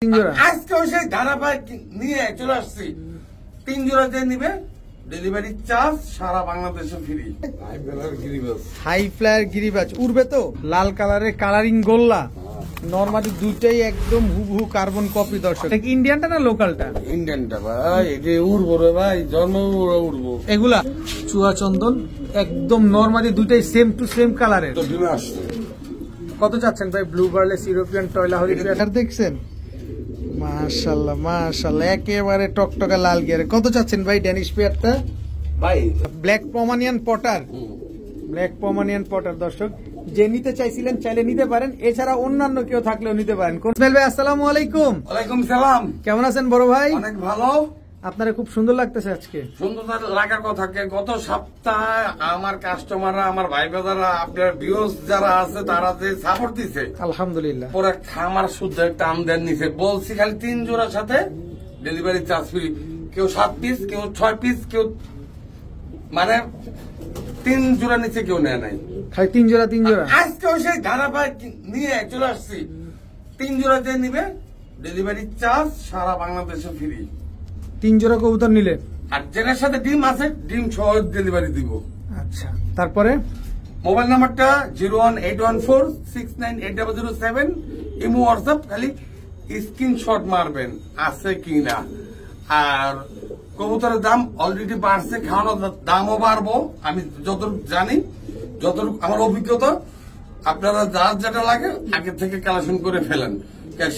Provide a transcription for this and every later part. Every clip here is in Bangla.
তিন জোড়া আজকেও সেই ধারাবাহিক নিয়ে চলে আসছি। 3 জোড়া যে নিবে ডেলিভারি চার্জ সারা বাংলাদেশে ফ্রি। হাই ফ্লায়ার গিরিবাজ উড়বে তো। লাল কালারের কালারিং গোল্লা নরমালি দুইটাই একদম হুবহু কার্বন কপি। দর্শক ইন্ডিয়ানটা না লোকালটা? ইন্ডিয়ানটা ভাই, এটা উড়বো রে ভাই, জন্ম উড়বো। এগুলা চুয়া চন্দন একদম নরমালি দুইটাই সেম টু সেম কালারের। তো ডিমে আসছে। কত চাচ্ছেন ভাই? ব্লু বার্লেস ইউরোপিয়ান টয়লা হরি প্যাটার দেখছেন? মাশাআল্লাহ মাশাআল্লাহ, একেবারে টকটকা লাল গিয়ারে। কত চাচ্ছেন ভাই ড্যানিশ পেয়ারটা? ভাই black Pomeranian Potter, black Pomeranian Potter. দর্শক যে নিতে চাইছিলেন চাইলে নিতে পারেন, এছাড়া অন্যান্য কেউ থাকলেও নিতে পারেন। ইসমাইল ভাই আসসালামু আলাইকুম। ওয়ালাইকুম সালাম। কেমন আছেন বড় ভাই? অনেক ভালো। আপনারা খুব সুন্দর লাগতেছে আজকে। সুন্দর লাগার কথা। গত সপ্তাহে আমার কাস্টমাররা, আমার ভাই বাজাররা, আপনার ভিউয়ার্স যারা আছে তারা যে সাপোর্ট দিছে, আলহামদুলিল্লাহ। পরে খামার শুদ্ধ টান দেন নিছে। বলছি খালি 3 জোড়ার সাথে ডেলিভারি চার্জ ফ্রি। কেউ 7 পিস, কেউ 6 পিস, কেউ মানে 3 জোড়া নিচে কেউ নেয় নাই। খালি 3 জোড়া 3 জোড়া। আজকেও সেই ধারাবাহিক নিয়ে চলে আসছি। 3 জোড়া যে নিবে ডেলিভারি চার্জ সারা বাংলাদেশে ফ্রি। 3 জোড়া কবুতর নিলে আর যেটার সাথে ডিম আছে ডিম সহ ডেলিভারি দিব। আচ্ছা, তারপরে মোবাইল নাম্বারটা 01814698007। ইমো হোয়াটসঅ্যাপ, খালি স্ক্রিনশট মারবেন আছে কিনা। আর কবুতরের দাম অলরেডি বাড়ছে, খাওয়ানোর দামও বাড়বো। আমি যতটুকু জানি, যতটুকু আমার অভিজ্ঞতা, আপনারা যার যেটা লাগে আগে থেকে কালেকশন করে ফেলেন।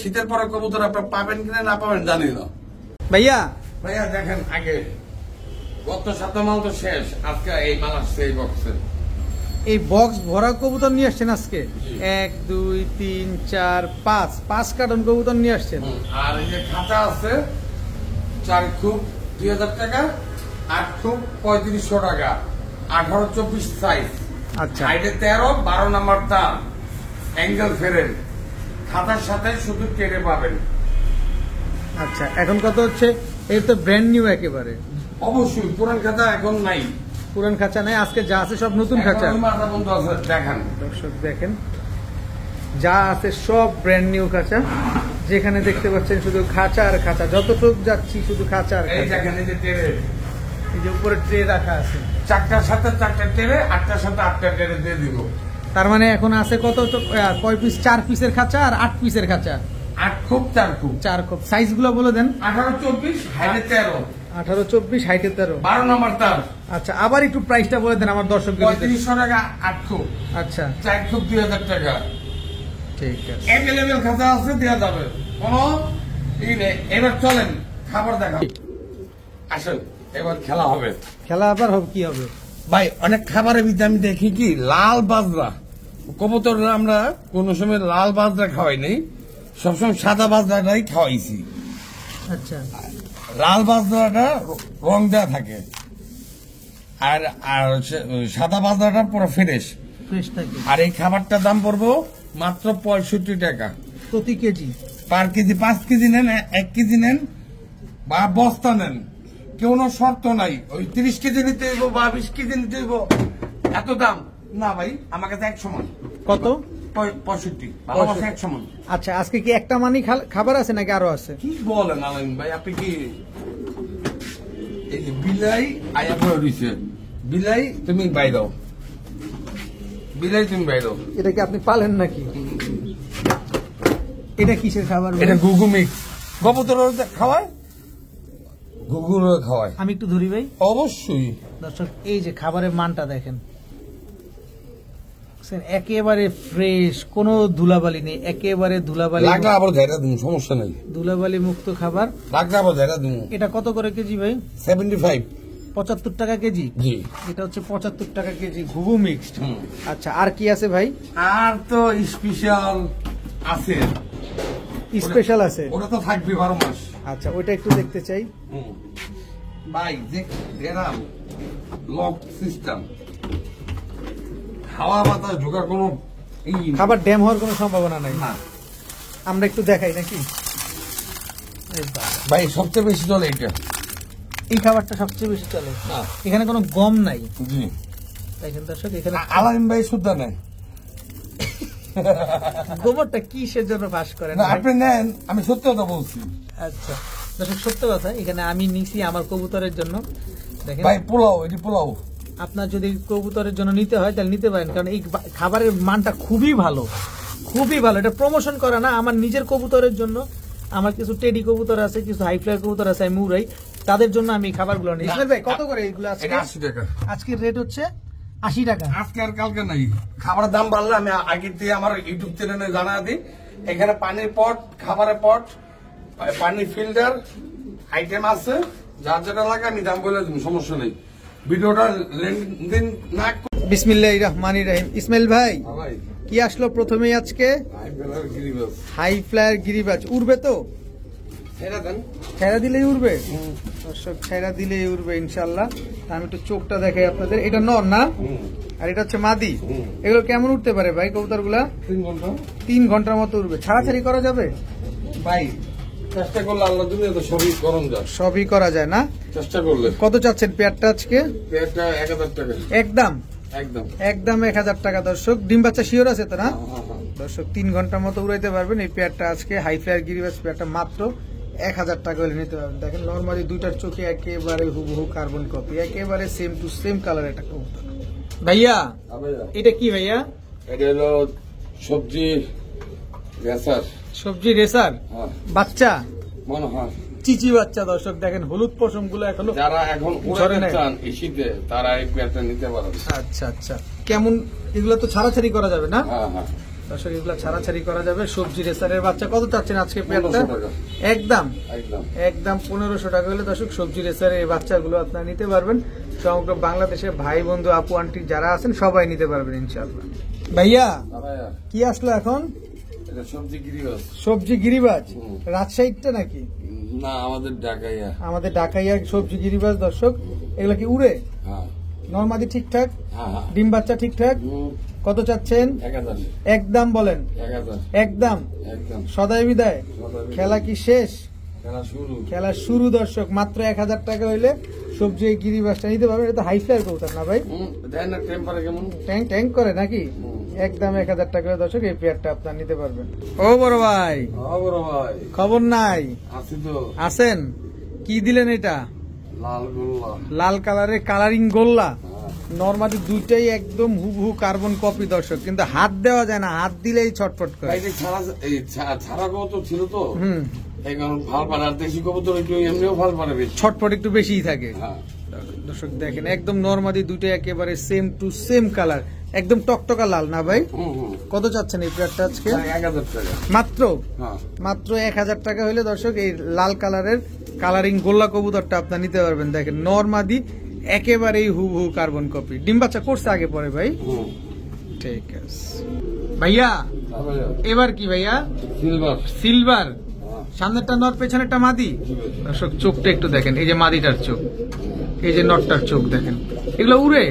শীতের পরে কবুতর আপনারা পাবেন কিনা না পাবেন জানি না। ভাইয়া ভাইয়া দেখেন, আগে গত সপ্তাহ মাল তো শেষ, আজকে এই মাল আসছে এই বক্সে। এই বক্স ভরা কবুতর নিয়ে আসছেন আজকে? 1 2 3 4 5 কার্টন কবুতর নিয়ে আসছেন। আর এই যে খাঁচা আছে 4 খুব 2000 টাকা, 8 খুব 3500 টাকা, 18-24 সাইজ। আচ্ছা, সাইডে 13, 12 নাম্বার তার, অ্যাঙ্গেল ফেরেন। খাতার সাথে শুধু কেটে পাবেন। আচ্ছা, এখন কত হচ্ছে? এই তো ব্র্যান্ড নিউ একেবারে। অবশ্যই পুরান খাতা এখন নাই, পুরান খাঁচা নাই, আজকে যা আছে সব নতুন খাঁচা। এখন মাথা বন্ধ আছে। দেখেন দর্শক দেখেন, যা আছে সব ব্র্যান্ড নিউ খাঁচা। যেখানে দেখতে পাচ্ছেন শুধু খাঁচা আর খাঁচা, যতটুক যাচ্ছি শুধু খাঁচা আর এই খাঁচা। দেখেন, এই যে টেরে, এই যে উপরে ট্রে রাখা আছে, 4টার সাথে 4টা টেরে, 8টার সাথে 8টা টেরে দিয়ে দিব। তার মানে এখন আছে কত? কয় পিস? 4 পিসের খাঁচা আর 8 পিসের খাঁচা। 8 খুব 4 খুব 4 খুব। সাইজ গুলো বলে দেন। 18-24, হাইটে 13, 18-24, হাইটে 13, 12 নম্বর তার। আচ্ছা, আবার একটু প্রাইসটা বলে দেন আমার দর্শকদের। 3500 টাকা 8 খুব, আচ্ছা 4 খুব 2000 টাকা। ঠিক আছে, অ্যাভেলেবেল খাতা আছে, দেওয়া যাবে, কোনো ই নেই। এবার চলেন খাবার দেখা। আসেন এবার খেলা হবে। খেলা আবার হবে? কি হবে ভাই? অনেক খাবারের ভিতরে আমি দেখি কি লাল বাজরা কবুতর, আমরা কোন সময় লাল বাজরা খাওয়াই নাই, সবসময় সাদা বাজরাটাই খাওয়াইছি। আচ্ছা, লাল বাজরাটা রং দেওয়া থাকে, আর আর সাদা বাজরাটা পুরো ফ্রেশ। ফ্রেশ থাকে। আর এই খাবারটার দাম পড়বো মাত্র 65 টাকা প্রতি কেজি। পার কেজি। 5 কেজি নেন, 1 কেজি নেন বা বস্তা নেন, কোনো শর্ত নাই। ওই 30 কেজি নিতে হইব বা 20 কেজি নিতে হইব এত দাম না ভাই, আমার কাছে এক সমান। কত? 65 ভালোবাসা এক সমান। আচ্ছা, আজকে কি একটা মানি খাবার আছে নাকি আরো আছে? কি বলেন আলাইন ভাই, আপনি কি এই যে বিলাই আয়া পড়ে রইছে, বিলাই তুমি বাইরাও, বিলাই তুমি বাইরাও। এটা কি আপনি পালেন নাকি? এটা কিসের খাবার? এটা গুগু মিক্স। কবুতর খাওয়ায়, গুগুর খাওয়ায়। আমি একটু ধরি ভাই। অবশ্যই। দর্শক এই যে খাবারের মানটা দেখেন, একেবারে ফ্রেশ, কোনো ধুলাবালি নেই, একেবারে ধুলাবালি। লাগলে আবার ধরে দিন, সমস্যা নেই। ধুলাবালি মুক্ত খাবার। লাগলে আবার ধরে দিন। এটা কত করে কেজি ভাই? 75। 75 টাকা কেজি। জি, এটা হচ্ছে 75 টাকা কেজি ঘুঘু মিক্সড। আচ্ছা, আর কি আছে ভাই? আর তো স্পেশাল আছে, স্পেশাল আছে? ওটা তো থাকবে 12 মাস। আচ্ছা, ওইটা একটু দেখতে চাই। ভাই দেখলাম লক সিস্টেম, হাওয়া বাতাস ঢোকার কোনো খাবার ড্যাম হওয়ার কোনো সম্ভাবনা নাই। না। আমরা একটু দেখাই নাকি? ভাই সবচেয়ে বেশি চলে এটা, এই খাবারটা সবচেয়ে বেশি চলে। এখানে কোনো গম নাই। জি দেখেন দর্শক, এখানে আলামিন ভাই সুদ্ধা নেয়। গোবরটা কিসের জন্য ফাঁস করেন না ভাই? আপনি নেন, আমি সত্যি কথা বলছি আচ্ছা দর্শক, সত্য কথা, এখানে আমি নিছি আমার কবুতরের জন্য। দেখেন ভাই, পোলাও, এটি পোলাও। আপনার যদি কবুতরের জন্য নিতে হয় তাহলে নিতে পারেন, কারণ এই খাবারের মানটা খুবই ভালো, খুবই ভালো। এটা প্রমোশন করা না, আমার নিজের কবুতরের জন্য। আমার কিছু টেডি কবুতর আছে, কিছু হাই ফ্লাই কবুতর আছে, আমি উড়াই, তাদের জন্য আমি এই খাবারগুলো নিই। ইসমাইল ভাই, কত করে এইগুলো আজকে? এটা 80 টাকা। আজকের রেট হচ্ছে 80 টাকা। আজকে আর কালকে নাই। খাবারের দাম বাড়লে আমি আগে দিয়ে আমার ইউটিউব চ্যানেলে জানা দিই। এখানে পানির পট, খাবারের পট, পানি ফিল্টার আইটেম আছে, যার যেটা লাগে আমি দাম বলে দিব, সমস্যা নেই। ভিডিওটা লেনদেন না বিসমিল্লাহির রহমানির রহিম। ইসমাইল ভাই, ভাই, কি আসলো প্রথমেই আজকে? হাই ফ্লায়ার গিরিবাজ। হাই ফ্লায়ার গিরিবাজ উড়বে তো? ছেড়ে দেন। ছেড়া দিলেই উড়বে দর্শক, ছেড়া দিলেই উড়বে ইনশাল্লাহ। আমি একটু চোখটা দেখাই আপনাদের। এটা নর না, আর এটা হচ্ছে মাদি। এগুলো কেমন উঠতে পারে ভাই কবুতরগুলা? 3 ঘন্টা। 3 ঘন্টার মতো উড়বে। ছাড়াছাড়ি করা যাবে ভাই, চেষ্টা করলে আল্লাহ দুনিয়া তো সবই করণ যায়। সবই করা যায় না? চেষ্টা করলে। কত চাচ্ছেন পেয়ারটা আজকে? পেয়ারটা 1000 টাকা। একদম একদম একদম 1000 টাকা দর্শক। ডিম বাচ্চা শিওর আছে তো না হ্যাঁ। দর্শক? 3 ঘন্টার মতো উড়াইতে পারবেন। এই পেয়ারটা আজকে হাই ফ্লায়ার গিরিবাজ পেয়ারটা মাত্র 1000 টাকা হলে নিতে পারবেন। দেখেন নরমালি দুইটার চোখে একেবারে হুবহু কার্বন কপি, একেবারে সেম টু সেম কালার একটা কবুতর। ভাইয়া, এটা কি ভাইয়া? এটা হলো সবজি রেসার। সবজি রেসার হ্যাঁ, বাচ্চা, মনে হয়। চিচি বাচ্চা দর্শক। দেখেন হলুদ পশম গুলো এখনো। যারা এখন ঝরে উড়াতে নাই। চান এই শীতে, তারা এই পেয়ারটা নিতে পারেন। আচ্ছা আচ্ছা, কেমন এগুলো তো ছাড়াছাড়ি করা যাবে না হ্যাঁ হ্যাঁ, দর্শক? এগুলো ছাড়াছাড়ি করা যাবে। সবজি রেসারের বাচ্চা কত চাচ্ছেন আজকে পেয়ারটা? 1500 টাকা। একদম একদম একদম 1500 টাকা হলে দর্শক সবজি রেসারের এই বাচ্চাগুলো আপনারা নিতে পারবেন। সমগ্র বাংলাদেশের ভাই বন্ধু আপু আন্টি যারা আছেন সবাই নিতে পারবেন ইনশাআল্লাহ। ভাইয়া, ভাইয়া, কি আসলো এখন? এটা সবজি গিরিবাজ। সবজি গিরিবাজ রাজশাহীটা নাকি? না, আমাদের ঢাকাইয়া। আমাদের ঢাকাইয়া সবজি গিরিবাজ দর্শক। এগুলো কি উড়ে? হ্যাঁ নরমাদি ঠিকঠাক? হ্যাঁ হ্যাঁ। ডিম বাচ্চা ঠিকঠাক? কত চাচ্ছেন? 1000। একদম বলেন। 1000। একদম একদম। সদাই বিদায়। খেলা কি শেষ? খেলা শুরু। খেলা শুরু দর্শক। মাত্র 1000 টাকা হইলে সবজি এই গিরিবাজটা নিতে পারবেন। এটা তো হাই ফ্লায়ার কবুতর না ভাই? দেন না, টেম্পারে কেমন? ট্যাঙ্ক ট্যাঙ্ক করে নাকি? একদম 1000 টাকা হলে দর্শক এই পেয়ারটা আপনার নিতে পারবেন। ও বড় ভাই, বড় ভাই, খবর নাই? আছি তো। আছেন? কি দিলেন এটা? লাল গোল্লা। লাল কালারের কালারিং গোল্লা। নরমালি দুইটাই একদম হুবহু কার্বন কপি দর্শক, কিন্তু হাত দেওয়া যায় না, হাত দিলেই ছটফট করে। ভাই, এই ছাড়া কবুতর ছিল তো, হুম, এই কারণ ভাল পারে। আর দেশি কবুতর একটু এমনিও ভাল পারে বেশি। ছটফট একটু বেশিই থাকে। হ্যাঁ। দর্শক দেখেন একদম নরমালি দুইটাই একেবারে সেম টু সেম কালার, একদম টকটকা লাল না ভাই? কত চাচ্ছেন এই পেয়ারটা আজকে? 1000 টাকা মাত্র হ্যাঁ। মাত্র 1000 টাকা হলে দর্শক এই লাল কালারের কালারিং গোল্লা কবুতরটা আপনার নিতে পারবেন। দেখেন নরমাদি একেবারেই হুবহু কার্বন কপি। ডিম বাচ্চা করছে আগে পরে ভাই? ঠিক আছে ভাইয়া। এবার কি ভাইয়া? সিলভার। সিলভার। সামনেরটা নর, পেছনেরটা মাদি। দর্শক চোখটা একটু দেখেন, এই যে মাদিটার চোখ, এই যে নটটার চোখ দেখেন। এগুলো উড়ে?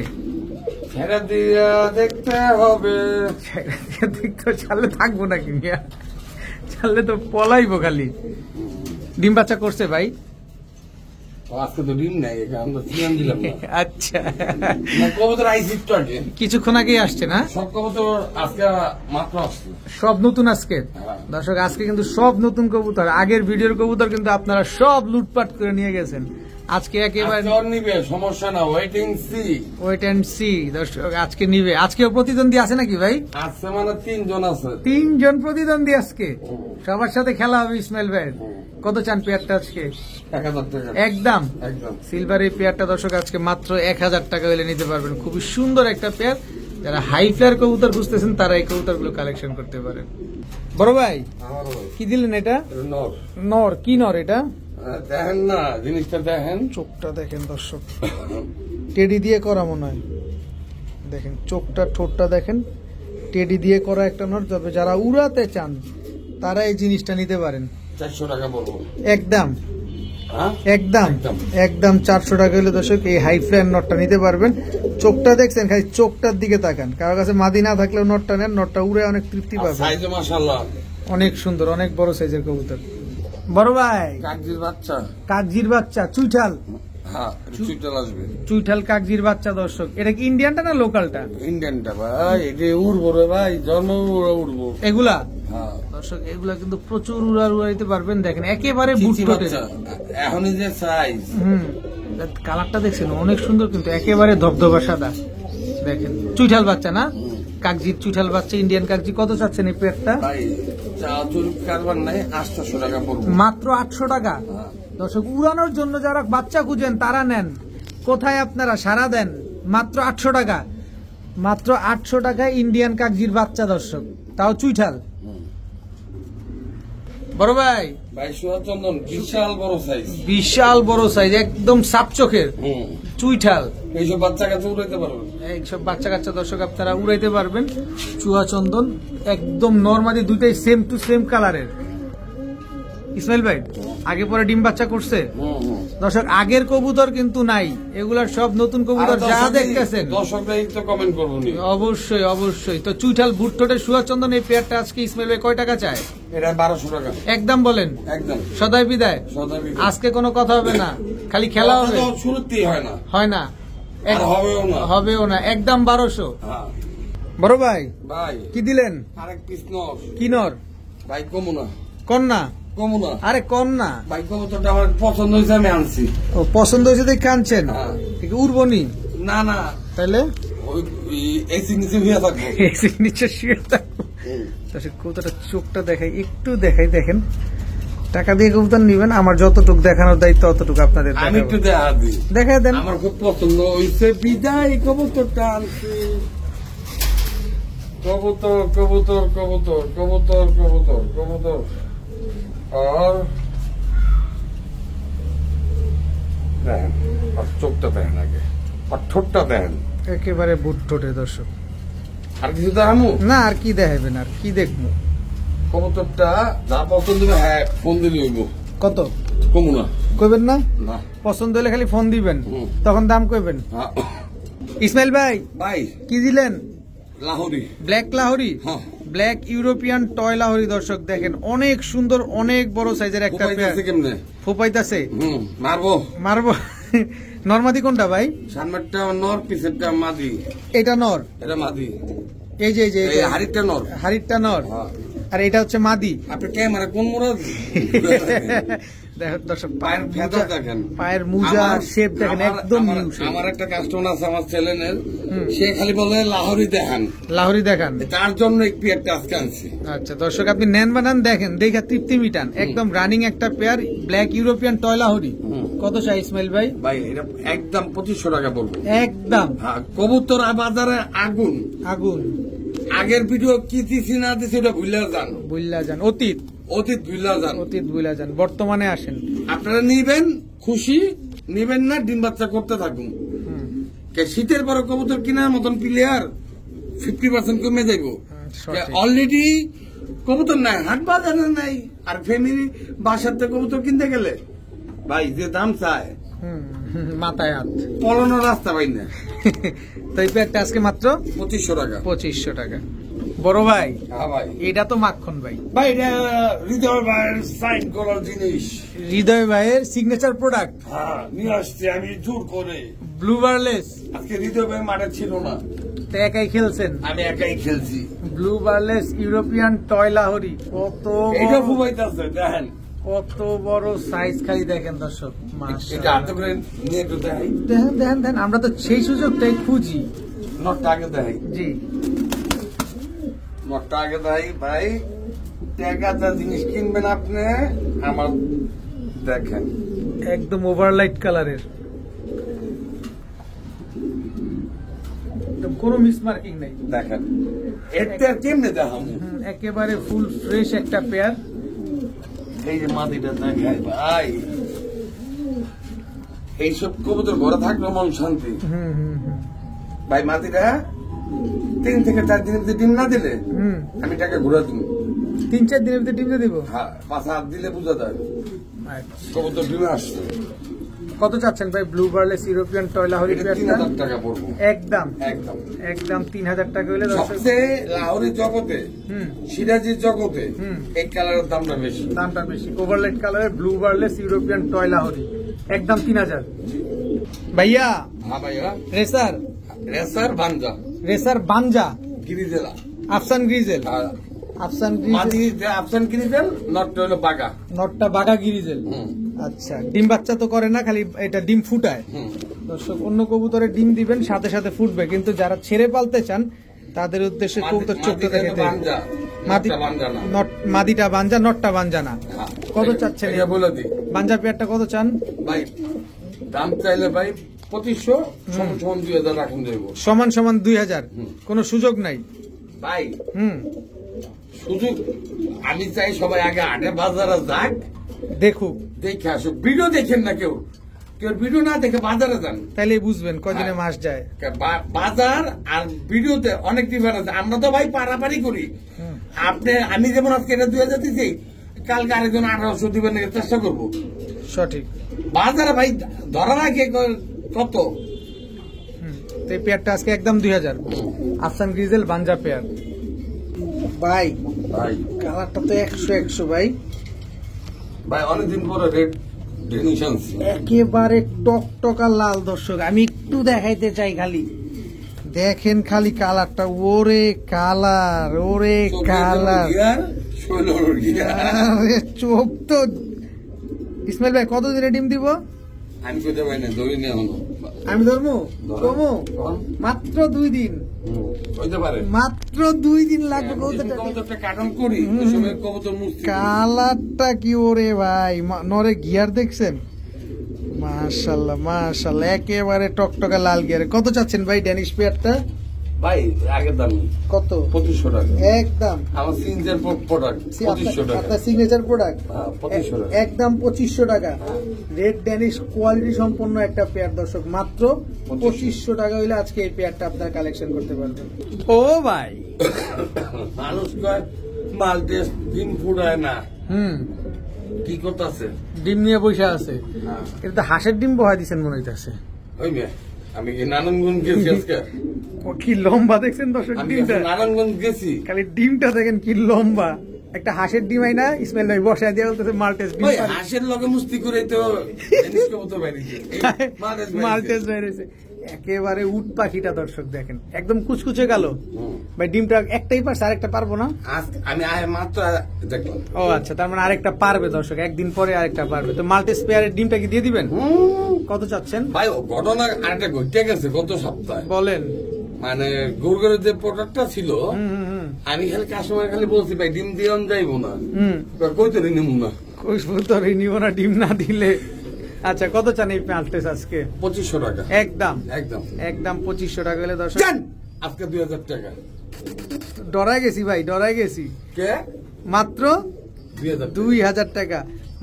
ছেড়ে দিয়া দেখতে হবে। দেখতে ছাড়লে থাকবো নাকি মিয়া? ছাড়লে তো পলাইবো খালি। ডিম বাচ্চা করছে ভাই? আজকে তো ডিম নাই, আমরা সিয়াম দিলাম না। আচ্ছা, কবুতর আইসি তো আগে কিছুক্ষণ আগেই আসছে না? সব কবুতর আজকে মাত্র আসছে। সব নতুন আজকে দর্শক, আজকে কিন্তু সব নতুন কবুতর। আগের ভিডিওর কবুতর কিন্তু আপনারা সব লুটপাট করে নিয়ে গেছেন। আজকে একেবারে নিবে, সমস্যা না, waiting see. Wait and see দর্শক, আজকে নিবে। আজকেও প্রতিদ্বন্দ্বী আছে নাকি ভাই? আছে মানে 3 জন আছে। 3 জন প্রতিদ্বন্দ্বী আজকে। সবার সাথে খেলা হবে ইসমাইল ভাই। কত চান পেয়ারটা আজকে? 1000 টাকা। একদম একদম। সিলভার এই পেয়ারটা দর্শক আজকে মাত্র 1000 টাকা হলে নিতে পারবেন। খুবই সুন্দর একটা পেয়ার। যারা হাই ফ্লায়ার কবুতর খুঁজতেছেন তারা এই কবুতর গুলো কালেকশন করতে পারেন। বড় ভাই, কি দিলেন এটা? নর। নর? কি নর এটা? দেখেন না, জিনিসটা দেখেন। চোখটা দেখেন দর্শক, টেডি দিয়ে করা মনে হয়। দেখেন চোখটা, ঠোঁটটা দেখেন, টেডি দিয়ে করা একটা নর। তবে যারা উড়াতে চান তারা এই জিনিসটা নিতে পারেন। 400 টাকা বলবো। একদম হ্যাঁ? একদম একদম। একদম 400 টাকা হলে দর্শক এই হাই ফ্লায়ার নটটা নিতে পারবেন। চোখটা দেখছেন, খালি চোখটার দিকে তাকান। কারোর কাছে মাদি না থাকলেও নটটা নেন, নটটা উড়ে অনেক তৃপ্তি পাবে। সাইজে মাশাআল্লাহ অনেক সুন্দর, অনেক বড় সাইজের কবুতর। বড় ভাই, কাকজির বাচ্চা। কাকজির বাচ্চা, চুইঠাল। হ্যাঁ চুইটাল আসবে। চুইঠাল কাকজির বাচ্চা দর্শক, এটা কি ইন্ডিয়ানটা না লোকালটা? ইন্ডিয়ানটা ভাই, এটা উড়বো রে ভাই, জন্ম উড়বো এগুলা হ্যাঁ দর্শক, এগুলা কিন্তু প্রচুর উড়াইতে পারবেন। দেখেন একেবারে চিচি বুটটোটে। বাচ্চা, এখন যে সাইজ কালারটা দেখছেন অনেক সুন্দর, কিন্তু একেবারে ধবধবা সাদা। দেখেন চুইঠাল বাচ্চা না, কাকজির চুইঠাল বাচ্চা, ইন্ডিয়ান কাকজি। কত চাচ্ছেন এই পেয়ারটা? ভাই চা চুরি কারবার নাই, 800 টাকা পড়বে মাত্র 800 টাকা। দর্শক উড়ানোর জন্য যারা বাচ্চা খুঁজেন তারা নেন, কোথায় আপনারা সারা দেন। মাত্র 800 টাকা, মাত্র 800 টাকায় ইন্ডিয়ান কাকজির বাচ্চা দর্শক, তাও চুইঠাল। বড় ভাই, ভাই সুহাচন্দন বিশাল বড় সাইজ, বিশাল বড় সাইজ, একদম সাপ চোখের চুইঠাল। এইসব বাচ্চা কাছে উড়াইতে পারবেন, এইসব বাচ্চা কাচ্চা দর্শক আপনারা উড়াইতে পারবেন। চুয়াচন্দন একদম নরমালি, দুইটাই সেম টু সেম কালারের। ইসমাইল ভাই, আগে পরে ডিম বাচ্চা করছে দর্শক, আগের কবুতর কিন্তু নাই, এগুলার সব নতুন কবুতর যা দেখতেছেন। দর্শকরা তো কমেন্ট করবো নি। অবশ্যই অবশ্যই। তো চুইঠাল বুটটোটের সুয়াচন্দন এই পেয়ারটা আজকে ইসমাইল ভাই কয় টাকা চায়? এটা 1200 টাকা একদম বলেন, একদম সদাই বিদায়। সদাই বিদায়। আজকে কোনো কথা হবে না, খালি খেলা হবে। শুরুতেই হয় না, হয় না, আর হবেও না, হবেও না, একদম 1200। হ্যাঁ বড় ভাই ভাই, কি দিলেন? আরেক পিস নর কি নর? ভাই, কমুনা কন্যা? কমুনা আরে কন্যা ভাই, কবুতরটা আমার পছন্দ হয়েছে, আমি আনছি। ও পছন্দ হয়েছে দেখে আনছেন? হ্যাঁ। উড়বনি না না, তাহলে ওই এসি নিচে হয়ে থাকবো। নিচে শুয়ে থাকবো। কবুতরটা চোখটা দেখাই, একটু দেখাই। দেখেন, টাকা দিয়ে কবুতর নিবেন, আমার যতটুকু দেখানোর দায়িত্ব ততটুকু আপনাদের আমি একটু দেখা দিই, দেখাই দেন। আমার খুব পছন্দ হয়েছে, বিদায় কবুতরটা আনছি। কবুতর কবুতর কবুতর কবুতর কবুতর কবুতর, আর দেখেন, আর চোখটা দেখেন আগে, আর ঠোঁটটা দেখেন, একেবারে বুট ঠোঁটে দর্শক। আর কিছু দেখামু না, আর কি দেখাবেন, আর কি দেখবো? কবুতরটা যা পছন্দ হবে, হ্যাঁ ফোন দিলে হইব। কত কমু না, কইবেন না? না পছন্দ হলে খালি ফোন দিবেন, হুম। তখন দাম কইবেন। হ্যাঁ। ইসমাইল ভাই ভাই কি দিলেন? লাহোরি, ব্ল্যাক লাহোরি, হ্যাঁ ব্ল্যাক ইউরোপিয়ান টয় লাহোরি দর্শক। দেখেন অনেক সুন্দর, অনেক বড় সাইজের একটা পেয়ার। উপাইতেছে কেমনে? ফোপাইতাছে, মারবো মারবো। নরমাদি কোনটা ভাই? সামনেরটা নর, পিছেরটা মাদি। এটা নর, এটা মাদি, এই যে এই হাড়িটা নর। হাড়িরটা নর, হ্যাঁ। আর এটা হচ্ছে মাদি। আপনি ক্যামেরা কোন মোড়া? দেখো দর্শক, পায়ের ফেদা দেখেন, পায়ের মুজা শেপ দেখেন, একদম নিউ শেপ। আমার একটা কাস্টমার আছে আমার ছেলেনের, সে খালি বলে লাহোরি দেখান, লাহোরি দেখান। তার জন্য একটু একটা আজকে আনছি। আচ্ছা দর্শক, আপনি নেন বানান দেখেন, দেখা তৃপ্তি মিটান। একদম রানিং একটা pair, black European toy Lahori. কত চাই ইসমাইল ভাই? ভাই এটা একদম 2500 টাকা পড়বো একদম। হ্যাঁ, কবুতর বাজারে আগুন আগুন। আগের ভিডিও কি দিছি না দিছি ওটা ভুলে যান, বুইল্লা যান, অতীত অতীত ভুলে যান, অতীত বুইল্লা যান, বর্তমানে আসেন। আপনারা নিবেন খুশি, নিবেন না ডিম বাচ্চা করতে থাকুন। শীতের পরে কবুতর কেনার মতন প্লেয়ার 50% কমে যাইব। সঠিক। অলরেডি কবুতর নাই, হাট বাজারে নাই, আর ফ্যামিলি বাসার থেকে কবুতর কিনতে গেলে ভাই যে দাম চায়, মাথায় হাত। পলানোর রাস্তা পাই না। তো এই পেয়ারটা আজকে মাত্র 2500 টাকা। 2500 টাকা। বড় ভাই, হ্যাঁ ভাই, এটা তো মাখন ভাই। ভাই এটা হৃদয় ভাইয়ের সাইন করার জিনিস, হৃদয় ভাইয়ের সিগনেচার প্রোডাক্ট। হ্যাঁ নিয়ে আসছি আমি জোর করে। ব্লু বারলেস, আজকে হৃদয় ভাই মাঠে ছিল না, তো একাই খেলছেন। আমি একাই খেলছি। ব্লু বারলেস ইউরোপিয়ান টয় লাহোরি, কত এটা বড়, ফুবাইতেছে দেখেন, কত বড় সাইজ, খালি দেখেন দর্শক। এটা মাশাআল্লাহ। হাতে করে নিয়ে একটু দেখাই, দেখেন দেখেন দেখেন, আমরা তো সেই সুযোগটাই খুঁজি। নটটা আগে দেখাই, জি, নটটা আগে দেখাই। ভাই টাকাটা জিনিস কিনবেন আপনি, আমার দেখেন একদম ওভারলাইট কালারের, কোনো মিসমার্কিং নেই। দেখেন, এতে আর কেমনে দেখাম? একেবারে ফুল ফ্রেশ একটা পেয়ার। এই যে মাটিটা দেখাই ভাই, এইসব কবুতর ঘরে থাকলে মন শান্তি। ভাই মাটিটা 3 থেকে 4 দিনের ভিতরে ডিম না দিলে আমি টাকা ঘুরে দিব। 3-4 দিনের ভিতরে ডিম দিয়ে দিব। হ্যাঁ, 5 হাত দিলে বোঝা যায় আচ্ছা। কবুতর ডিমে আসছে। কত চাচ্ছেন ভাই ব্লু বারলেস ইউরোপিয়ান টয় লাহোরি এটা পেয়ারটা? 3000 টাকা পড়বো একদম একদম। একদম 3000 টাকা হইলে দর্শক সবচেয়ে লাহোরি জগতে, সিরাজির জগতে হুম। এই কালারের দামটা বেশি। দামটা বেশি। ওভারলাইট কালারের ব্লু বারলেস ইউরোপিয়ান টয় লাহোরি। একদম 3000। ভাইয়া হ্যাঁ ভাইয়া, রেসার রেসার বাঞ্জা রেসার বানজা গিরিজেলা, আফসান গ্রিজেল, আফসান মাদি গ্রিজেল, আফসান গিরিজেল, নটটা হলো বাগা। নটটা বাগা গিরিজেল। আচ্ছা, ডিম বাচ্চা তো করে না, খালি এটা ডিম ফুটায়। দর্শক, অন্য কবুতরে ডিম দিবেন সাথে সাথে ফুটবে, কিন্তু যারা ছেড়ে পালতে চান তাদের উদ্দেশ্যে কবুতর চোখটা দেখতে মাদিটা বাঞ্জা, নটটা বাঞ্জা না। কত চাচ্ছেন বলে দি বাঞ্জা পেয়ারটা, কত চান ভাই? দাম চাইলে ভাই 2500, সমান 2000 রাখুন দেবো। সমান সমান 2000, কোনো সুযোগ নাই ভাই। হুম, সুযোগ আমি চাই সবাই আগে আগে বাজারে যাক, দেখুক, দেখে আসুক। ভিডিও দেখেন না কেউ, কেউ ভিডিও না দেখে বাজারে যান, তাইলে বুঝবেন কদিনে মাস যায়। বাজার আর ভিডিওতে অনেক ডিফারেন্স। আমরা তো ভাই পারাপারি করি। আমি যেমন আজকে এটা 2000 দিচ্ছি, কালকে আরেকজন 1800 দিবেন, চেষ্টা করবো। সঠিক। বাজারে ভাই ধরা রাখে কত। তো এই পেয়ারটা আজকে একদম 2000, আফসান গ্রিজেল বাঞ্জা পেয়ার। ভাই ভাই কালারটা তো 100 ভাই। ভাই অনেকদিন পরে রেড ডেনিশন একেবারে টকটকা লাল। দর্শক, আমি একটু দেখাইতে চাই, খালি দেখেন, খালি কালারটা। ওরে কালার, ওরে কালার, আরে চোখ তো। ইসমাইল ভাই, কত দিনে ডিম দিব? আমি কোথায় পাই না, ধরি নিয়ে হলো। আমি ধরবো কমো, মাত্র 2 দিন, হইতে পারে মাত্র 2 দিন লাগবে কবুতরটা। কবুতরটা কাটন করি, ওই সময় কবুতর মুক্তি। কালারটা কি ওরে ভাই, নরে গিয়ার দেখছেন? মাশাআল্লাহ মাশাআল্লাহ, একেবারে টকটকা লাল গিয়ারে। কত চাচ্ছেন ভাই ড্যানিশ পেয়ারটা? ভাই আগের দাম কত? 2500 টাকা একদম। আমার সিগনেচার প্রোডাক্ট 2500 টাকা। আপনার সিগনেচার প্রোডাক্ট 2500 টাকা, একদম 2500 টাকা। রেড ড্যানিশ কোয়ালিটি সম্পন্ন একটা পেয়ার। দর্শক, মাত্র 2500 টাকা হইলে আজকে এই পেয়ারটা আপনার কালেকশন করতে পারবেন। ও ভাই, মানুষ কয় মাল টেস্ট ডিম ফুটায় না, কি করতেছে? ডিম নিয়ে বসে আছে। এটা তো হাঁসের ডিম বহাই দিচ্ছেন মনে হইতেছে। ওই মেয়ে, আমি কি নারায়ণগঞ্জ গেছি আজকে? কি লম্বা দেখছেন দর্শক আমি ডিমটা, নারায়ণগঞ্জ গেছি। খালি ডিমটা দেখেন কি লম্বা। একটা হাঁসের ডিম আই না ইসমাইল ভাই বসায় দিয়ে বলতেছে মাল্টেস ডিম। ওই হাঁসের লগে মুস্তি করে তো জিনিস কবুতর বাইরেছে, মাল্টেস বাইরেছে। একেবারে উট পাখিটা দর্শক দেখেন, একদম কুচকুচে গেল ভাই। ডিমটা একটাই পারছে, আরেকটা পারবো না। আমি মাত্র দেখলাম। ও আচ্ছা, তার মানে আরেকটা পারবে দর্শক, একদিন পরে আরেকটা পারবে। তো মাল্টেস পেয়ারের ডিমটা কি দিয়ে দিবেন? কত চাচ্ছেন ভাই? ঘটনা আরেকটা ঘটে গেছে গত সপ্তাহে। বলেন। মানে গুরগুরের যে প্রোডাক্টটা ছিল, আমি খালি কাস্টমার খালি বলছি ভাই ডিম দিয়ে যাইবো না, কই তো নিবো না, কই নিব না ডিম না দিলে। আচ্ছা, কত চান এই মাল্টেস আজকে? 2500 টাকা। একদম একদম একদম 2500 টাকা হলে দর্শক। আজকে 2000 টাকা। ডরাই গেছি ভাই, ডরাই গেছি। কে? মাত্র 2000 টাকা,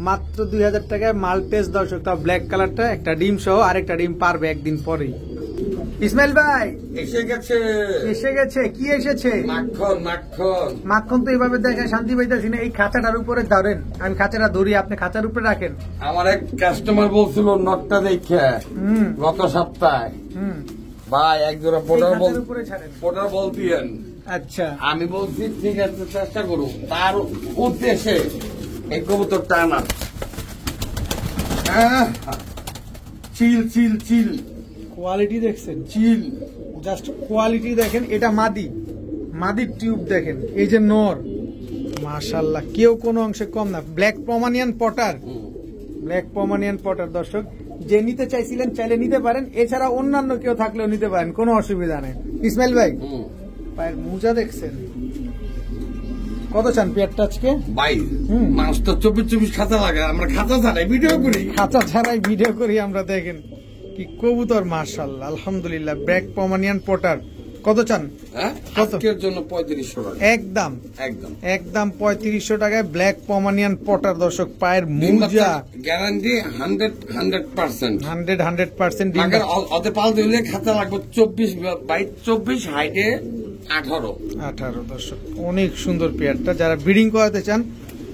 মাত্র 2000 টাকায় মাল্টেস দর্শক, তাও ব্ল্যাক কালারটা। একটা ডিম সহ আরেকটা ডিম পারবে একদিন পরেই। ইসমাইল ভাই এসে গেছে, এসে গেছে। কি এসেছে? মাখন। মাখন মাখন তো এইভাবে দেখে শান্তি পাইতেছি না। এই খাঁচাটার উপরে ধরেন, আমি খাঁচাটা ধরি, আপনি খাঁচার উপরে রাখেন। আমার এক কাস্টমার বলছিল নটটা দেখে গত সপ্তাহে, ভাই এক জোড়া পোটার বলতেন। আচ্ছা, আমি বলছি ঠিক আছে চেষ্টা করুন, তার উদ্দেশ্যে এই কবুতরটা আনা। চিল চিল চিল, কোয়ালিটি দেখছেন? চিল, জাস্ট কোয়ালিটি দেখেন। এটা মাদির টিউব দেখেন, এই যে নর, মাশাআল্লাহ, কেউ কোনো অংশে কম না। Black Pomeranian Potter, black Pomeranian Potter দর্শক, যে নিতে চাইছিলেন চাইলে নিতে পারেন। এছাড়া অন্যান্য কেউ থাকলেও নিতে পারেন, কোনো অসুবিধা নেই। ইসমাইল ভাই, পায়ের মোজা দেখছেন? কত চান পেয়ারটা আজকে? ভাই মানুষ তো 24 খাঁচা লাগে, আমরা খাঁচা ছাড়াই ভিডিও করি। খাঁচা ছাড়াই ভিডিও করি আমরা। দেখেন কি কবুতর, মাশাআল্লাহ, আলহামদুলিল্লাহ। ব্ল্যাক পমানিয়ান পটার কত চান? আজকের জন্য 3500 টাকা। একদম একদম একদম 3500 টাকায় ব্ল্যাক পমানিয়ান পটার দর্শক। পায়ের মোজা গ্যারান্টি 100%। 100% ওদের পাল দিলে খাতা লাগবে 24 হাইটে 18 দর্শক। অনেক সুন্দর পেয়ারটা। যারা ব্রিডিং করাতে চান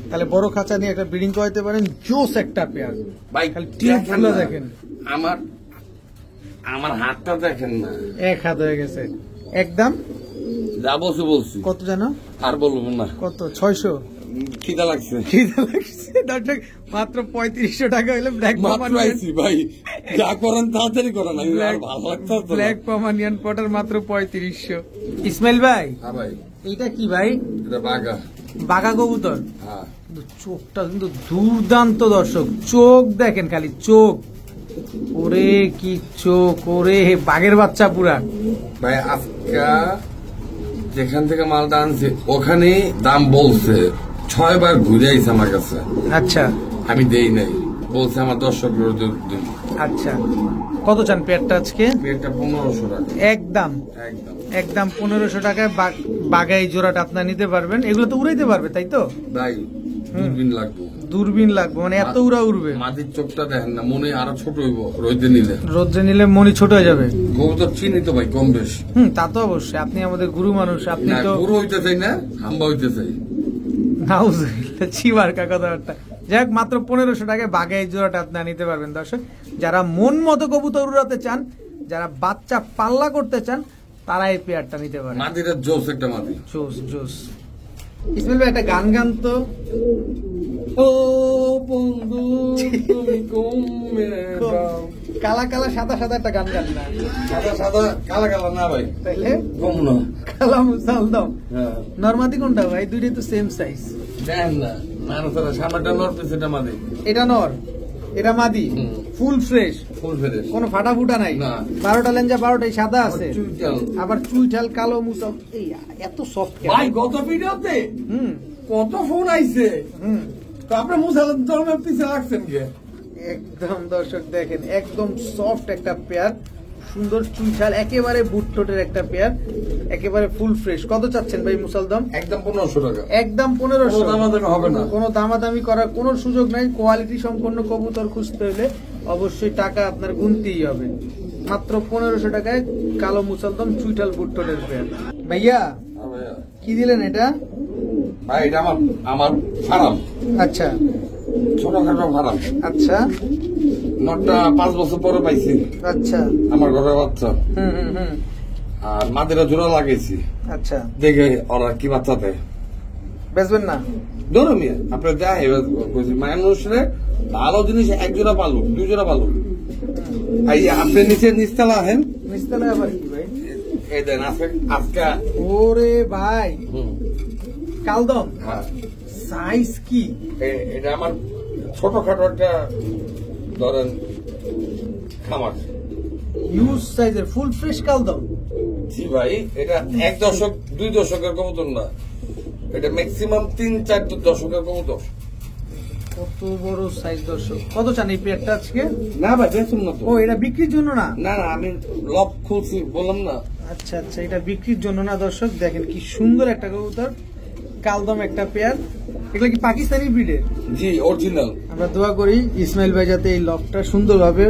তাহলে বড় খাঁচা নিয়ে একটা ব্রিডিং করাতে পারেন। জোস একটা পেয়ার ভাই, খালি টিউবগুলো দেখেন। আমার হাতটা দেখেন না, এক হাত হয়ে গেছে একদম। যা বলছি কত জানো? আর বলবো না। কত? 600? খিদা লাগছে। খিদা লাগছে দর্শক, মাত্র 3500 টাকা হলে ব্ল্যাক মাত্র আইছি ভাই, যা করেন তাড়াতাড়ি করেন, আমি আর ভালো লাগতো না। ব্ল্যাক পামানিয়ান পটার মাত্র 3500। ইসমাইল ভাই, হ্যাঁ ভাই, এইটা কি ভাই? এটা বাঘা। বাঘা কবুতর। হ্যাঁ, কিন্তু চোখটা কিন্তু দুর্দান্ত দর্শক, চোখ দেখেন খালি, চোখ ওরে কি চোখ, ওরে বাঘের বাচ্চা পুরা। ভাই আজকে যেখান থেকে মালটা আনছে ওখানে দাম বলছে, 6 বার ঘুরে আইছে আমার কাছে, আচ্ছা আমি দেই নাই, বলছে আমার দর্শকরা দিন। আচ্ছা, কত চান পেয়ারটা আজকে? এটা 1500 টাকা একদম একদম। একদম 1500 টাকায় বাঘাই জোড়াটা আপনার নিতে পারবেন। এগুলো তো উড়াইতে পারবে তাই তো? ভাই দূরবীন লাগবে, দূরবীন লাগবে, মানে এত উড়া উড়বে। মাটির চোখটা দেখেন না, মনে আরো ছোট হইব রোদে নিলে। রোদ্রে নিলে মনি ছোট হয়ে যাবে। কবুতর চিনি তো ভাই কম বেশ। তা তো অবশ্যই, আপনি আমাদের গুরু মানুষ, আপনি না তো পুরো হইতে চাই না, হাম্বা হইতে চাই। নাউজুবিল্লাহ, চিবার কথাবার্তা। যাই হোক, মাত্র 1500 টাকায় বাঘাই জোড়াটা আপনারা নিতে পারবেন দর্শক। যারা মন মতো কবুতর উড়াতে চান, যারা বাচ্চা পাল্লা করতে চান, তারা এই পেয়ারটা নিতে পারেন। মাটির জোস একটা মাটি। জোস জোস। ইসমাইল ভাই, একটা গান গান তো। ও বন্ধু তুমি কমে যাও। কালা কালা সাদা সাদা একটা গান গান না, সাদা সাদা কালা কালা না ভাই, তাইলে কম না। কালা মুসাল দাও। হ্যাঁ, নরমাদি কোনটা ভাই? দুইটাই তো সেম সাইজ। দেখেন না, মানুষেরা সামনেটা নড় পেছনেটা মাটি। এটা নর, এটা মাদি, হুম। ফুল ফ্রেশ, ফুল ফেরেস। কোনো ফাটা ফুটা নাই। না। 12টা লেঞ্জা 12টাই সাদা আছে, চুইটাল। আবার চুইঠাল কালো মুসাল। এই এত সফট ভাই গত ভিডিওতে হুম কত ফোন আইছে, হুম তো আপনি মুসালের দরমে পিছে রাখছেন কে? একদম দর্শক দেখেন, একদম সফট একটা পেয়ার, সুন্দর চুইঠাল, একেবারে বুটটোটের একটা পেয়ার, একেবারে ফুল ফ্রেশ। কত চাচ্ছেন ভাই মুসালদম? একদম 1500 টাকা। একদম কোনো 1500। দামাদামি হবে না। কোনো দামাদামি করার কোনো সুযোগ নাই। কোয়ালিটি সম্পন্ন কবুতর খুঁজতে হলে অবশ্যই টাকা আপনার গুনতেই হবে। মাত্র 1500 টাকায় কালো মুসালদম চুইঠাল বুটটোটের পেয়ার। ভাইয়া হ্যাঁ ভাইয়া। কি দিলেন এটা? ভাই এটা আমার ফার্ম, আচ্ছা ছোটখাটো ফার্ম। আচ্ছা নটটা 5 বছর পরে পাইছি, আচ্ছা। আমার ঘরের বাচ্চা। হুম হুম হুম আর মাদেরা জোড়া লাগাইছি, আচ্ছা। দেখে ওরা কি বাচ্চা দেয়। বেচবেন না? ধরো মিয়া, আপনার দেয় মানুষরে ভালো জিনিস, 1 জোড়া পালু 2 জোড়া পালু। আপনি নিচতলা আহেন, নিচতলায় আবার কি ভাই? এই দেন আজকে। ওরে ভাই, কালদম হ্যাঁ, সাইজ কি! এটা আমার ছোটখাটো একটা ধরেন খামার। হিউজ সাইজের ফুল ফ্রেশ কালদম। জি ভাই, এটা 1 দশক 2 দশকের কবুতর না, এটা ম্যাক্সিমাম 3-4 দশকের কবুতর। কত বড় সাইজ দর্শক। কত চান এই পেয়ারটা আজকে? না ভাই বেচুন না তো। ও, এটা বিক্রির জন্য না? না না, আমি লব খুলছি বললাম না। আচ্ছা আচ্ছা, এটা বিক্রির জন্য না দর্শক। দেখেন কি সুন্দর একটা কবুতর, কালদম একটা পেয়ার। এগুলো কি পাকিস্তানি ব্রিডের? জি, অরিজিনাল। আমরা দোয়া করি ইসমাইল ভাই যাতে এই লফটা সুন্দরভাবে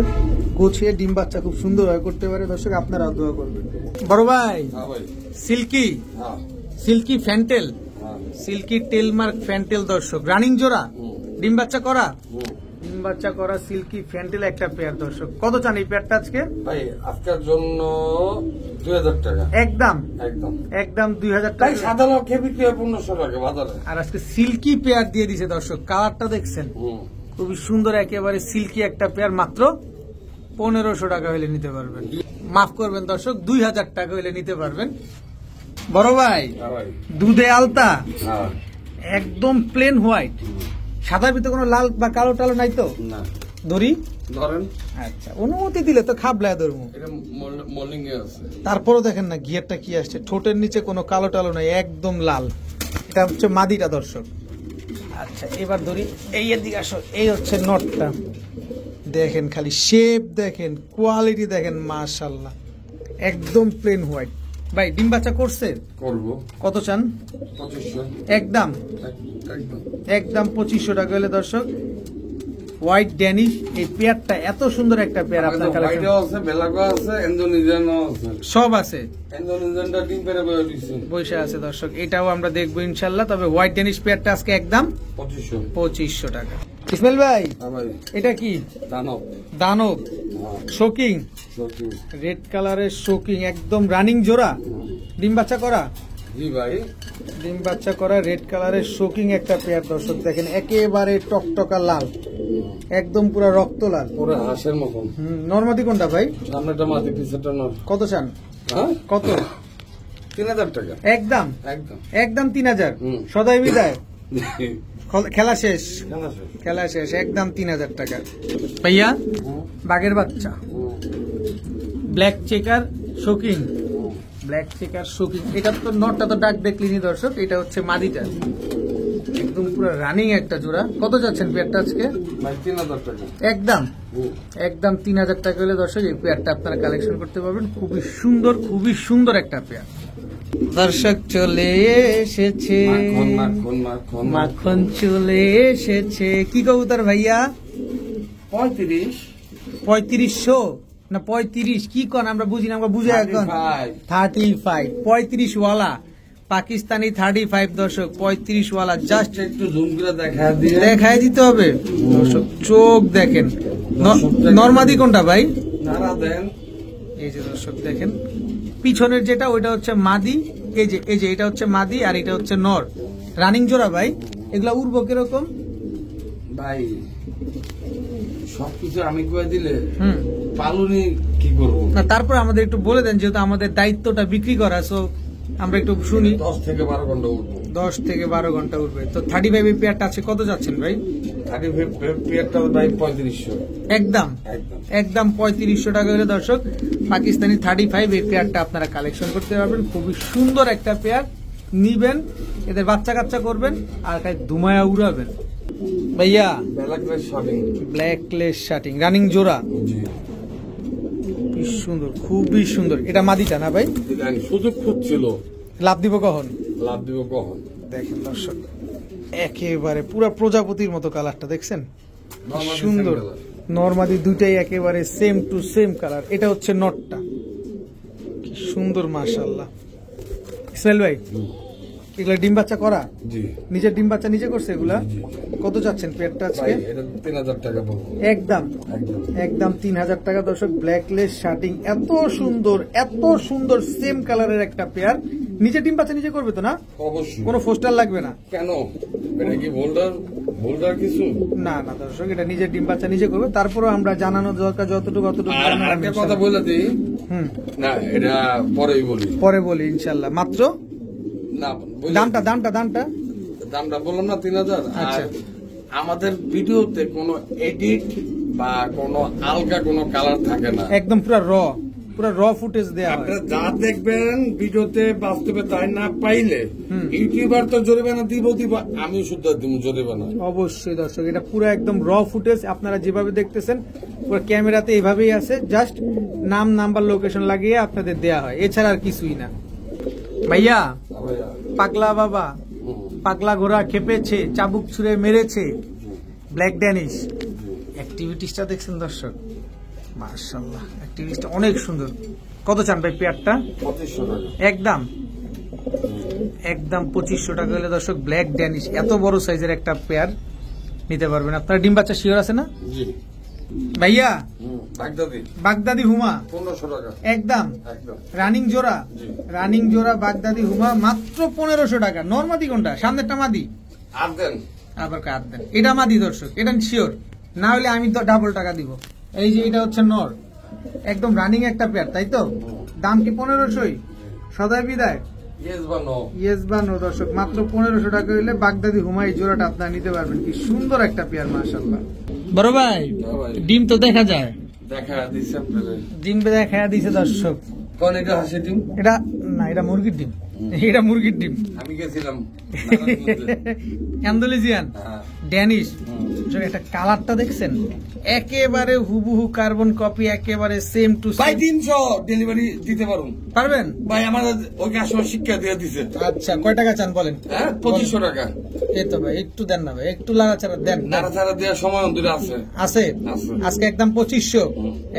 গোছিয়ে ডিম বাচ্চা খুব সুন্দরভাবে করতে পারে। দর্শক আপনারাও দোয়া করবেন। বড় ভাই, হ্যাঁ ভাই। সিল্কি, হ্যাঁ সিল্কি ফ্যান্টেল, হ্যাঁ। সিল্কি টেলমার্ক ফ্যান্টেল দর্শক, রানিং জোড়া, ডিম বাচ্চা করা, হুম। ডিম বাচ্চা করা সিল্কি ফ্যান্টেল একটা পেয়ার দর্শক। কত চান এই পেয়ারটা আজকে? ভাই আজকের জন্য 2000 টাকা। একদম একদম একদম 2000 তাই টাকা। সাদা লক্ষে বিক্রি হয় 1500 টাকা বাজারে। আর আজকে সিল্কি পেয়ার দিয়ে দিছে দর্শক, কালারটা দেখছেন হুম। খুবই সুন্দর, একেবারে সিল্কি একটা পেয়ার। মাত্র 1500 টাকা হলে নিতে পারবেন। মাফ করবেন দর্শক, 2000 টাকা হলে নিতে পারবেন। বড় ভাই, হ্যাঁ ভাই। দুধে আলতা, হ্যাঁ। একদম প্লেন হোয়াইট, সাদার ভিতরে কোনো লাল বা কালো টালো নাই তো? না, ধরি ধরেন আচ্ছা, অনুমতি দিলে তো খাবলায় ধরবো। এটা মর্নিং এ আছে। তারপরও দেখেন না গিয়ারটা কি আসছে, ঠোঁটের নিচে কোনো কালো টালো নাই, একদম লাল। এটা হচ্ছে মাদিটা দর্শক। আচ্ছা এবার ধরি, এই এর দিকে আসো, এই হচ্ছে নটটা। দেখেন খালি শেপ দেখেন, কোয়ালিটি দেখেন, মাশাআল্লাহ, একদম প্লেন হোয়াইট। ভাই ডিম বাচ্চা করছে? করব। কত চান? 2500। একদম একদম। একদম 2500 টাকা হলে দর্শক হোয়াইট ড্যানিশ এই পেয়ারটা, এত সুন্দর একটা পেয়ার আপনার কালেকশন। হোয়াইটও আছে, বেলাগো আছে, ইন্দোনেশিয়ানও আছে, সব আছে। ইন্দোনেশিয়ানটা ডিম পেরে বয়ে দিচ্ছে। বৈশা আছে দর্শক, এটাও আমরা দেখবো ইনশাল্লাহ। তবে হোয়াইট ড্যানিশ পেয়ারটা আজকে একদম 2500 টাকা। ইসমাইল ভাই, হ্যাঁ ভাই। এটা কি? দানব। দানব হ্যাঁ, শোকিং, সত্যি। রেড কালারের শোকিং, একদম রানিং জোড়া, ডিম বাচ্চা করা। জি ভাই, ডিম বাচ্চা করা রেড কালারের শোকিং একটা পেয়ার দর্শক দেখেন, একেবারে টকটকা লাল, একদম পুরো রক্ত লাল। পুরো হাঁসের মতন। নরমাদি কোনটা ভাই? সামনেটা মাটি, পিছনেটা নর। কত চান? হ্যাঁ, কত? 3000 টাকা। একদম একদম একদম 3000। হুম। সদাই বিদায়, খেলা শেষ, কেনা শেষ। খেলা শেষ, একদম 3000 টাকা। ভাইয়া বাঘের বাচ্চা, black checker shocking, black checker shocking. এটা তো নটটা তো ডাক দেখলিনি দর্শক, এটা হচ্ছে মাদিটা, একদম পুরো রানিং একটা জোড়া। কত যাচ্ছেন পেয়ারটা আজকে? ভাই 3000 টাকা। একদম একদম 3000 টাকা হলে দর্শক এই পেয়ারটা আপনারা কালেকশন করতে পারবেন। খুবই সুন্দর, খুবই সুন্দর একটা পেয়ার। দর্শক চলে এসেছে, মাখন মাখন মাখন মাখন চলে এসেছে। কি কবুতর ভাইয়া? 35 3500 না 35? কি কন আমরা বুঝি না, আমরা বুঝে এখন 35 35 ওয়ালা পাকিস্তানি 35 দর্শক, 35 ওয়ালা। জাস্ট একটু জুম করে দেখা দিয়ে দেখাই দিতে হবে দর্শক, চোখ দেখেন। নরমাদি কোনটা ভাই? নাড়া দেন। এই যে দর্শক দেখেন, পিছনের যেটা ওইটা হচ্ছে মাদি, এই যে এটা হচ্ছে মাদি আর এটা হচ্ছে নর। রানিং জোড়া ভাই, এগুলা উড়বো কিরকম ভাই? সবকিছু আমি কয়ে দিলে হুম পালুনি কি করবো? না, তারপর আমাদের একটু বলে দেন, যেহেতু আমাদের দায়িত্বটা বিক্রি করা, সো আমরা একটু শুনি। 10 থেকে 12 ঘন্টা উঠবো। 10 থেকে 12 ঘন্টা উঠবে। তো 35 এর পেয়ারটা আছে, কত যাচ্ছেন ভাই? আগে পেয়ারটা ভাই 3500। একদম একদম একদম 3500 টাকা হলে দর্শক পাকিস্তানি 35 এই পেয়ারটা আপনারা কালেকশন করতে পারবেন। খুবই সুন্দর একটা পেয়ার, নিবেন, এদের বাচ্চা কাচ্চা করবেন আর খাই ধুমায়া উড়াবেন। ভাইয়া ব্ল্যাক শার্টিং। ব্ল্যাক লেস শার্টিং রানিং জোড়া, জি, কি সুন্দর, খুবই সুন্দর। এটা মাদিটা না ভাই? দিলেন সুযোগ খুঁজছিল, লাভ দিব কখন? লাভ দিব কখন? দেখেন দর্শক, একেবারে পুরো প্রজাপতির মতো কালারটা দেখছেন, Normal সুন্দর। same color। নরমাদি দুইটাই একেবারে সেম টু সেম কালার। এটা হচ্ছে নটটা, কি সুন্দর মাশাআল্লাহ। ইসমাইল ভাই এগুলা ডিম বাচ্চা করা? জি নিজের ডিম বাচ্চা নিজে করছে এগুলা? জি। কত চাচ্ছেন পেয়ারটা আজকে? ভাই এটা 3000 টাকা পড়বে। একদম একদম একদম 3000 টাকা দর্শক। ব্ল্যাকলেস শার্টিং, এত সুন্দর, এত সুন্দর সেম কালারের একটা পেয়ার। নিজে ডিম বাচ্চা নিজে করবে তো না? অবশ্যই। কোনো পোস্টার লাগবে না? কেন? এটা কি বোল্ডার বোল্ডার কিছু? না না দর্শক, এটা নিজের ডিম বাচ্চা নিজে করবে। তারপরে আমরা জানানো দরকার যতটুকু অতটুকু আর জানানো একটা হবে কথা ইনশাল্লাহ। বলে দিই, হুম, না এটা পরেই বলি। পরে বলি ইনশাল্লাহ। মাত্র না বলে- দামটা দামটা দামটা দামটা বললাম না 3000। আচ্ছা। আর আমাদের ভিডিওতে কোনো এডিট বা কোনো আলগা কোনো কালার থাকে না। একদম পুরো র ফুটেজ দেওয়া হয়। আপনারা যা দেখবেন ভিডিওতে বাস্তবে তাই না পাইলে হুম। ইউটিউবার তো জরিমানা দিব, আমি শুদ্ধ দিব জরিমানা। অবশ্যই দর্শক, এটা পুরো একদম র ফুটেজ। আপনারা যেভাবে দেখতেছেন পুরো ক্যামেরাতে এইভাবেই আছে, জাস্ট নাম নাম্বার লোকেশন লাগিয়ে আপনাদের দেয়া হয়, এছাড়া আর কিছুই না। ভাইয়া পাগলা বাবা, পাগলা ঘোড়া খেপেছে, চাবুক ছুঁড়ে মেরেছে, ব্ল্যাক ড্যানিশ। অ্যাক্টিভিটিসটা দেখছেন দর্শক, মাশাআল্লাহ, অ্যাক্টিভিটিসটা অনেক সুন্দর। কত চান ভাই পেয়ারটা? 2500 টাকা। একদম একদম 2500 টাকা হলে দর্শক ব্ল্যাক ড্যানিশ এত বড় সাইজের একটা পেয়ার নিতে পারবেন আপনারা। ডিম বাচ্চা শিওর আছে না জি ভাইয়া? বাগদাদি বাগদাদি হুমা 1500 টাকা। একদম একদম রানিং জোড়া, জি। রানিং জোড়া বাগদাদি হুমা মাত্র 1500 টাকা। নরমাদি কোনটা? সামনেরটা মাদি, আর দেন আবার কাট দেন। এটা মাদি দর্শক, এটা শিওর, না হলে আমি তো ডাবল টাকা দিব। এই যে এটা হচ্ছে নর, একদম রানিং একটা পেয়ার, তাই তো? দাম কি 1500? সদাই বিদায়, ইয়েস বা নো? ইয়েস বা নো দর্শক, মাত্র 1500 টাকা হইলে বাগদাদি হুমাই জোড়াটা আপনারা নিতে পারবেন। কি সুন্দর একটা পেয়ার মাশাআল্লাহ। বড় ভাই হ্যাঁ ভাই, ডিম তো দেখা যায়, দেখা দিছে আপনাদের। ডিম দেখা দিছে দর্শক। কোন এটা হাসি ডিম? এটা না, এটা মুরগির ডিম, এটা মুরগির ডিম। আমি গেছিলাম অ্যান্ডালুসিয়ান হ্যাঁ। ড্যানিশ। একটা কালারটা দেখছেন, একেবারে হুবহু কার্বন কপি, একেবারে সেম টু ভাই সেম। 300 ডেলিভারি দিতে পারুন পারবেন? ভাই, আমাদের ওই কাস্টমার শিক্ষা দিয়ে দিছে। আচ্ছা, কয় টাকা চান বলেন? হ্যাঁ 2500 টাকা। এই তো ভাই, একটু দেন না ভাই, একটু লাগাচাড়া দেন। নাড়া ছাড়া দেওয়ার সময় অন্তরে আছে। আছে আছে। আজকে একদম 2500,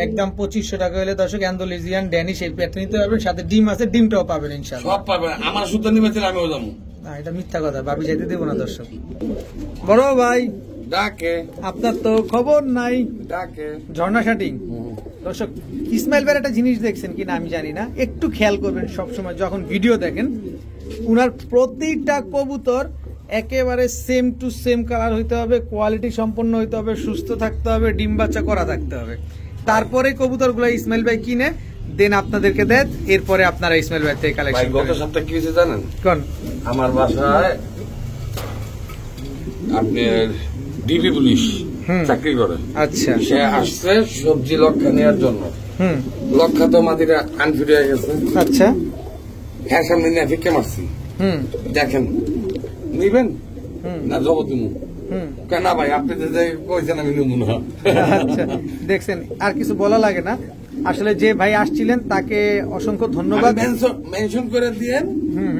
একদম 2500 টাকা হলে দর্শক অ্যান্ডালুসিয়ান ড্যানিশ এই পেয়ারটা নিতে পারবেন। সাথে ডিম আছে, ডিমটাও পাবেন ইনশাআল্লাহ। সব পাবেন। আমার সুতো নিবে দিলে আমিও যাবো। না, এটা মিথ্যা কথা, ভাবি যাইতে দেবো না দর্শক। বড় ভাই ডাকে আপনার তো খবর নাই, ডাকে ঝর্ণা শাটিং। দর্শক ইসমাইল ভাইয়ের একটা জিনিস দেখছেন কিনা আমি জানি না, একটু খেয়াল করবেন সবসময় যখন ভিডিও দেখেন, উনার প্রতিটা কবুতর একেবারে সেম টু সেম কালার হইতে হবে, কোয়ালিটি সম্পন্ন হইতে হবে, সুস্থ থাকতে হবে, ডিম বাচ্চা করা থাকতে হবে। তারপরে কবুতরগুলো ইসমাইল ভাই কিনে দেন আপনাদেরকে দেন, এরপরে আপনারা ইসমাইল ভাই থেকে ভাই কালেকশন গত করেন। সপ্তাহে কি হয়েছে জানেন? কোন আমার বাসায় আপনার ডিবি পুলিশ চাকরি করে, আচ্ছা সে আসছে সবজি লক্ষা নেওয়ার জন্য। হুম লক্ষা তো মাদিরা আনফিট হয়ে গেছে, আচ্ছা হ্যাঁ সামনে নিয়ে ফিকে মারছি। হুম দেখেন নিবেন হুম না জগৎ দিমু হুম কেন ভাই, আপনি যে কইছেন আমি নিবো না। আচ্ছা দেখছেন, আর কিছু বলা লাগে না। আসলে যে ভাই আসছিলেন তাকে অসংখ্য ধন্যবাদ। মেনশন করে দিয়েন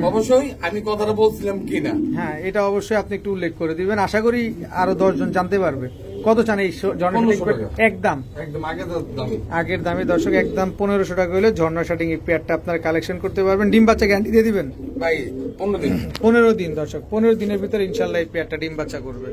অবশ্যই আমি কথাটা বলছিলাম কিনা। হ্যাঁ এটা অবশ্যই আপনি একটু উল্লেখ করে দিবেন, আশা করি আরো 10 জন জানতে পারবে। কত চান এই ঝর্ণা 1500 শাটিং টাকা। একদম একদম আগে তো দামি। আগের দামে দর্শক একদম 1500 টাকা হলে ঝর্ণা শাটিং এই পেয়ারটা আপনারা কালেকশন করতে পারবেন। ডিম বাচ্চা গ্যারান্টি দিয়ে দিবেন ভাই 15 দিন। 15 দিন দর্শক, 15 দিনের ভিতরে ইনশাল্লাহ এই পেয়ারটা ডিম বাচ্চা করবে।